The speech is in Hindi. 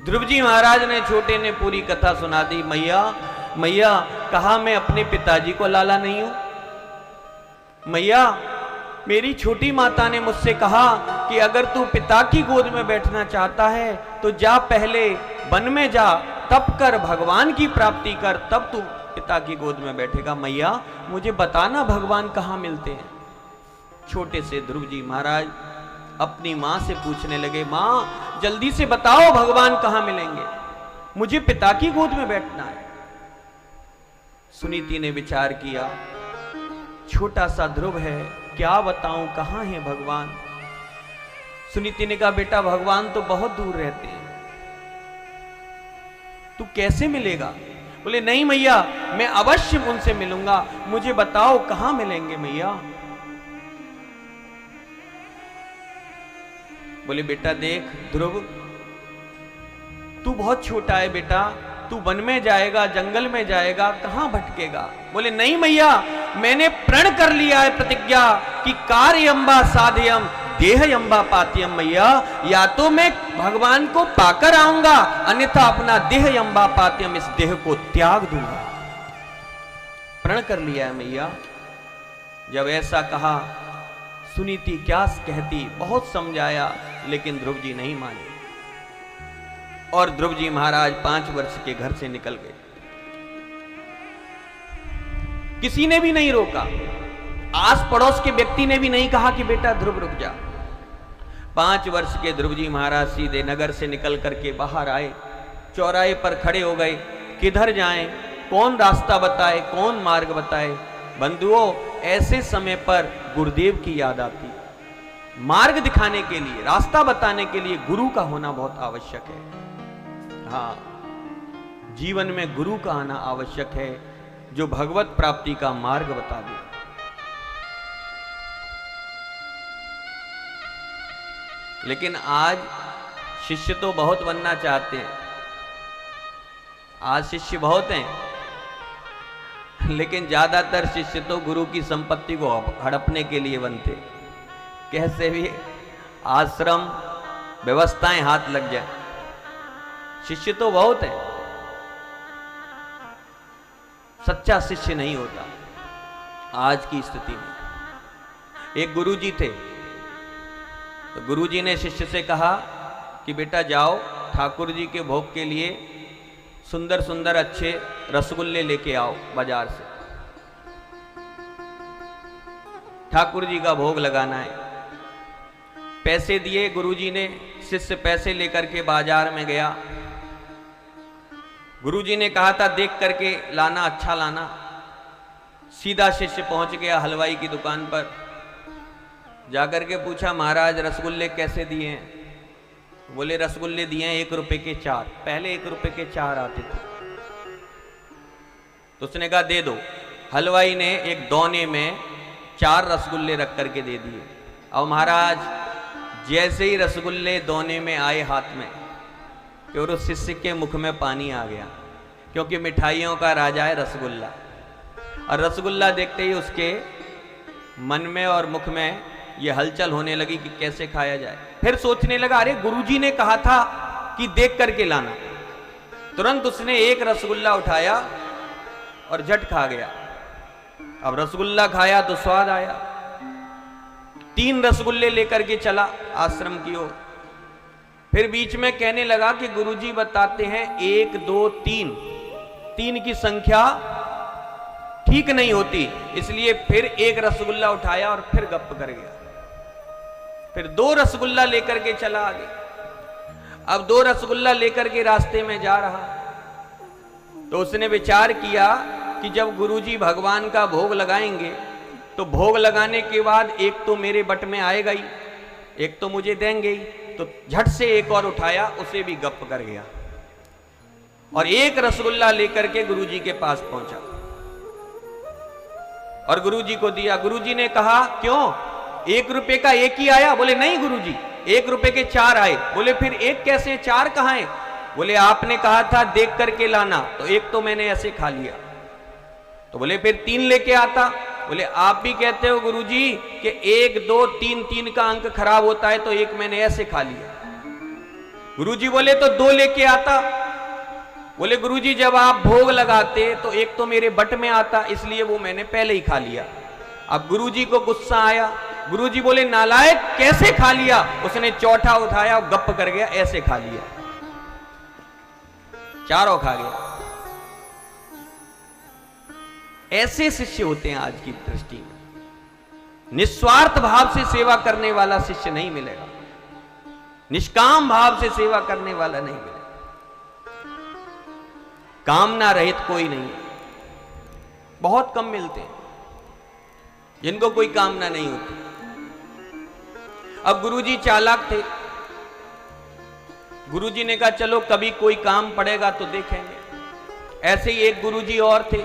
ध्रुव जी महाराज ने छोटे ने पूरी कथा सुना दी। मैया मैया कहा मैं अपने पिताजी को लाला नहीं हूं। मैया मेरी छोटी माता ने मुझसे कहा कि अगर तू पिता की गोद में बैठना चाहता है तो जा, पहले वन में जा, तप कर, भगवान की प्राप्ति कर, तब तू पिता की गोद में बैठेगा। मैया मुझे बताना भगवान कहाँ मिलते हैं। छोटे से ध्रुव जी महाराज अपनी मां से पूछने लगे, मां जल्दी से बताओ भगवान कहाँ मिलेंगे, मुझे पिता की गोद में बैठना है। सुनीति ने विचार किया, छोटा सा ध्रुव है, क्या बताऊं कहां है भगवान। सुनीति ने कहा, बेटा भगवान तो बहुत दूर रहते हैं, तू कैसे मिलेगा। बोले नहीं मैया मैं अवश्य उनसे मिलूंगा, मुझे बताओ कहां मिलेंगे मैया। बोले बेटा देख ध्रुव, तू बहुत छोटा है बेटा, तू वन में जाएगा, जंगल में जाएगा, कहां भटकेगा। बोले नहीं मैया मैंने प्रण कर लिया है प्रतिज्ञा कि कार्यम्बा साध्यम देहयम्बा पात्यम। मैया या तो मैं भगवान को पाकर आऊंगा, अन्यथा अपना देहयम्बा पात्यम, इस देह को त्याग दूंगा। प्रण कर लिया है मैया। जब ऐसा कहा सुनीति क्या कहती, बहुत समझाया लेकिन ध्रुव जी नहीं माने और ध्रुव जी महाराज 5 वर्ष के घर से निकल गए। किसी ने भी नहीं रोका, आस पड़ोस के व्यक्ति ने भी नहीं कहा कि बेटा ध्रुव रुक जा। 5 वर्ष के ध्रुव जी महाराज सीधे नगर से निकल करके बाहर आए, चौराहे पर खड़े हो गए, किधर जाएं, कौन रास्ता बताए, कौन मार्ग बताए। बंधुओं ऐसे समय पर गुरुदेव की याद आती। मार्ग दिखाने के लिए, रास्ता बताने के लिए गुरु का होना बहुत आवश्यक है। हाँ, जीवन में गुरु का आना आवश्यक है जो भगवत प्राप्ति का मार्ग बता दे। लेकिन आज शिष्य तो बहुत बनना चाहते हैं, आज शिष्य बहुत हैं, लेकिन ज्यादातर शिष्य तो गुरु की संपत्ति को हड़पने के लिए बनते। कैसे भी आश्रम व्यवस्थाएं हाथ लग जाए, शिष्य तो बहुत है, सच्चा शिष्य नहीं होता। आज की स्थिति में एक गुरुजी थे, तो गुरुजी ने शिष्य से कहा कि बेटा जाओ ठाकुर जी के भोग के लिए सुंदर सुंदर अच्छे रसगुल्ले लेके आओ बाजार से, ठाकुर जी का भोग लगाना है। पैसे दिए गुरुजी ने, शिष्य पैसे लेकर के बाजार में गया। गुरुजी ने कहा था देख करके लाना, अच्छा लाना। सीधा शिष्य पहुंच गया हलवाई की दुकान पर, जाकर के पूछा महाराज रसगुल्ले कैसे दिए हैं। बोले रसगुल्ले दिए हैं 1 रुपए के 4, पहले 1 रुपए के 4 आते थे। तो उसने कहा दे दो। हलवाई ने एक दोने में 4 रसगुल्ले रख करके दे दिए। और महाराज जैसे ही रसगुल्ले दोने में आए हाथ में, कि और उस शिष्य के मुख में पानी आ गया, क्योंकि मिठाइयों का राजा है रसगुल्ला। और रसगुल्ला देखते ही उसके मन में और मुख में ये हलचल होने लगी कि कैसे खाया जाए। फिर सोचने लगा अरे गुरुजी ने कहा था कि देख करके लाना। तुरंत उसने 1 रसगुल्ला उठाया और झट खा गया। अब रसगुल्ला खाया तो स्वाद आया, 3 रसगुल्ले लेकर के चला आश्रम की ओर। फिर बीच में कहने लगा कि गुरुजी बताते हैं 1 2 3, 3 की संख्या ठीक नहीं होती, इसलिए फिर 1 रसगुल्ला उठाया और फिर गप कर गया। फिर 2 रसगुल्ला लेकर के चला आगे। अब 2 रसगुल्ला लेकर के रास्ते में जा रहा, तो उसने विचार किया कि जब गुरुजी भगवान का भोग लगाएंगे तो भोग लगाने के बाद एक तो मेरे बट में आएगा ही, एक तो मुझे देंगे ही। तो झट से 1 और उठाया, उसे भी गप कर गया और 1 रसगुल्ला लेकर के गुरुजी के पास पहुंचा और गुरुजी को दिया। गुरुजी ने कहा क्यों 1 रुपए का 1 ही आया। बोले नहीं गुरुजी 1 रुपए के 4 आए। बोले फिर 1 कैसे, 4 कहां है। बोले आपने कहा था देख करके लाना, तो 1 तो मैंने ऐसे खा लिया। तो बोले फिर 3 लेके आता। बोले आप भी कहते हो गुरुजी कि 1 2 3 3 का अंक खराब होता है, तो 1 मैंने ऐसे खा लिया। गुरुजी बोले तो 2 लेके आता। बोले गुरुजी जब आप भोग लगाते तो एक तो मेरे बट में आता, इसलिए वो मैंने पहले ही खा लिया। अब गुरुजी को गुस्सा आया। गुरुजी बोले नालायक कैसे खा लिया? उसने चौथा उठाया और गप कर गया, ऐसे खा लिया, चारों खा गया। ऐसे शिष्य होते हैं आज की दृष्टि में। निस्वार्थ भाव से सेवा करने वाला शिष्य नहीं मिलेगा, निष्काम भाव से सेवा करने वाला नहीं मिलेगा। कामना रहित कोई नहीं है, बहुत कम मिलते हैं जिनको कोई कामना नहीं होती। अब गुरुजी चालाक थे। गुरुजी ने कहा चलो कभी कोई काम पड़ेगा तो देखेंगे। ऐसे ही एक गुरुजी और थे,